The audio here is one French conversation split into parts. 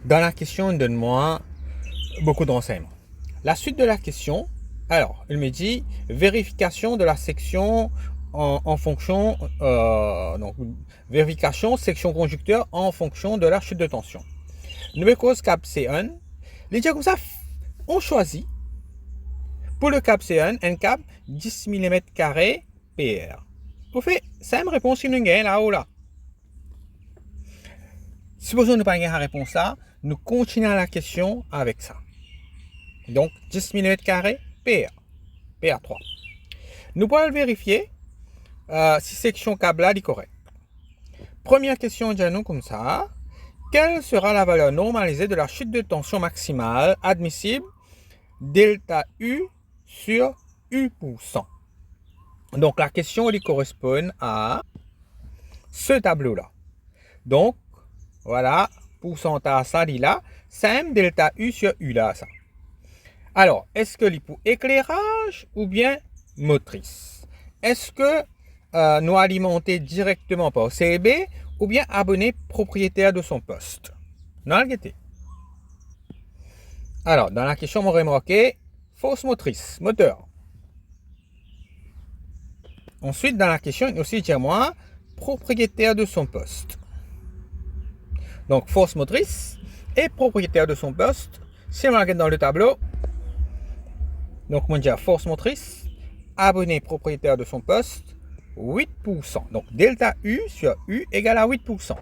Dans la question, donne-moi beaucoup de renseignements. La suite de la question, alors, il me dit vérification de la section en fonction, donc vérification section conducteur en fonction de la chute de tension. Nouvelle cause cap C1. Les dire comme ça, on choisit pour le cap C1 un cap 10 mm² PR. Vous faites 5 réponses qui nous gagnent là ou là. Supposons nous pas gagner la réponse là, nous continuons la question avec ça. Donc 10 mm² PR. PR3. Nous pouvons vérifier si section câble est correcte. Première question, nous comme ça. Quelle sera la valeur normalisée de la chute de tension maximale admissible delta U sur U%? Donc la question elle correspond à ce tableau-là. Donc voilà, pourcentage ça dit là, c'est M delta U sur U là ça. Alors, est-ce que c'est pour éclairage ou bien motrice? Est-ce que nous alimenter directement par CB ou bien abonné propriétaire de son poste? Non, alors, dans la question, on aurait marqué force motrice, moteur. Ensuite, dans la question, il aussi dire moi propriétaire de son poste. Donc, force motrice et propriétaire de son poste. Si on regarde dans le tableau, donc on dit force motrice, abonné propriétaire de son poste, 8%. Donc, delta U sur U égale à 8%.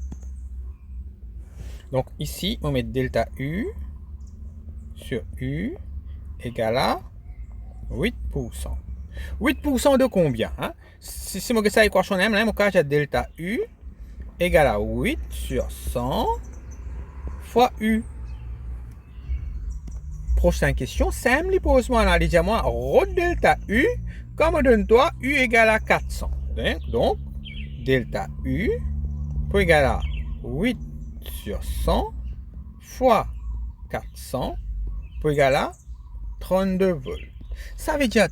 Donc, ici, on met delta U sur U égale à 8%. 8% de combien hein? Si je fais ça équation, mon cas, j'ai delta U égale à 8 sur 100 fois U. Prochaine question, simple, pose-moi là, dis-moi, rho delta U, comme donne-toi U égale à 400. Donc, delta U pour égal à 8 sur 100 fois 400 pour égal à 32 volts. Ça veut dire,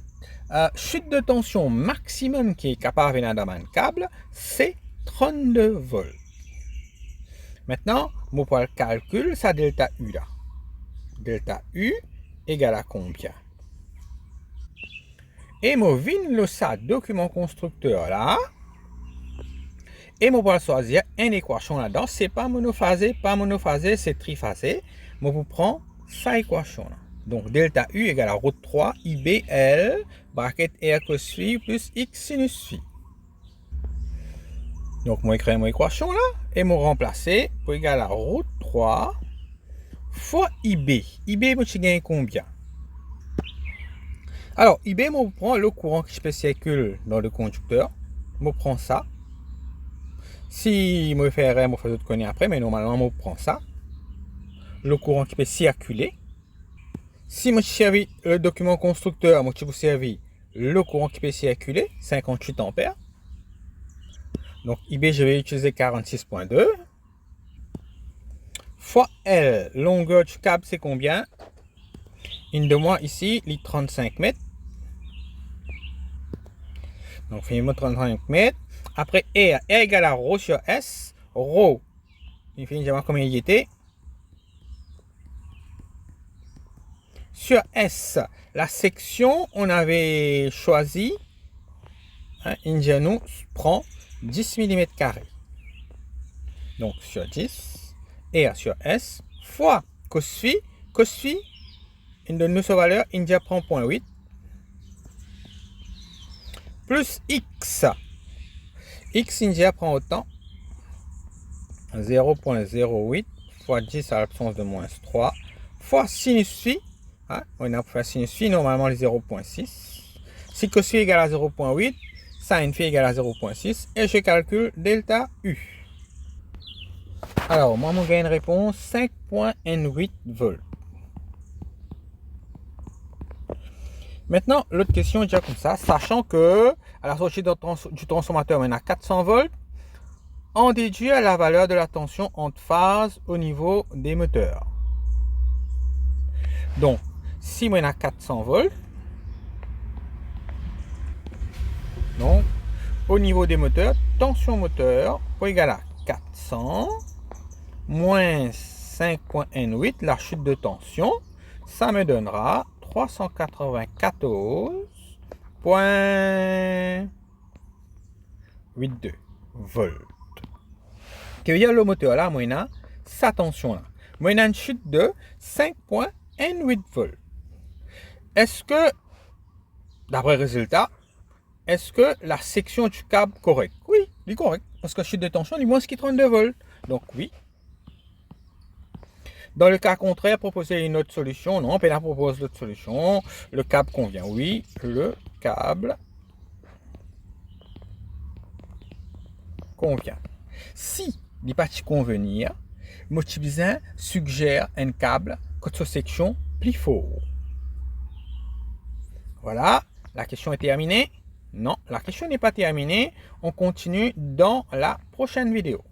chute de tension maximum qui est capable de venir dans un câble, c'est 32 volts. Maintenant, je vais calculer ça delta U là. Delta U égale à combien? Et je vais le ça document constructeur là. Et je vais choisir une équation là-dedans. Ce n'est pas monophasé, c'est triphasé. Je vais prendre cette équation là. Donc delta U égale à route 3 IBL bracket R cos phi plus X sinus phi. Donc je vais créer mon équation là et je remplacer pour égal à route 3 fois IB. IB, je gagne combien? Alors, IB, je prends le courant qui se circule dans le conducteur. Je prends ça. Si je fais rien, je fais d'autres conneries après, mais normalement, je prends ça. Le courant qui peut circuler. Si je servis le document constructeur, je vais servir le courant qui peut circuler, 58 ampères. Donc, IB, je vais utiliser 46.2. Fois L, longueur du câble, c'est combien? Une de moi ici, les 35 mètres. Donc, finalement, 35 mètres. Après, R égale à ρ sur S. Ρ, il finit de voir combien il était. Sur S, la section, on avait choisi, nous prend 10 mm². Donc, sur 10, R sur S, fois cos phi. Cos phi, il donne nous sa valeur, India prend 0.8. Plus X. X, India prend autant. 0.08 fois 10 à l'absence de moins 3 fois sinus phi. On a pour faire sinus phi, normalement les 0.6. Si cos phi égale à 0.8, sin phi égale à 0.6. Et je calcule delta U. Alors, moi, je gagne une réponse 5.18 volts. Maintenant, l'autre question est déjà comme ça, sachant que à la sortie du transformateur, on a 400 volts, on déduit la valeur de la tension entre phases au niveau des moteurs. Donc, si on a 400 volts, donc au niveau des moteurs, tension moteur pour égal à 400 moins 5.N8, la chute de tension, ça me donnera 394.82 volts. Que veut dire le moteur là, moi, sa tension là. Moi, une chute de 5.N8 volts. Est-ce que, d'après le résultat, est-ce que la section du câble est correcte? Oui, il est correct. Parce que la chute de tension, il est moins que 32 volts. Donc oui. Dans le cas contraire, proposer une autre solution. Non, Pénard propose l'autre solution. Le câble convient. Oui, le câble convient. Si il n'est pas convenir, Motibisin suggère un câble que sa section plus fort. Voilà, la question est terminée. Non, la question n'est pas terminée. On continue dans la prochaine vidéo.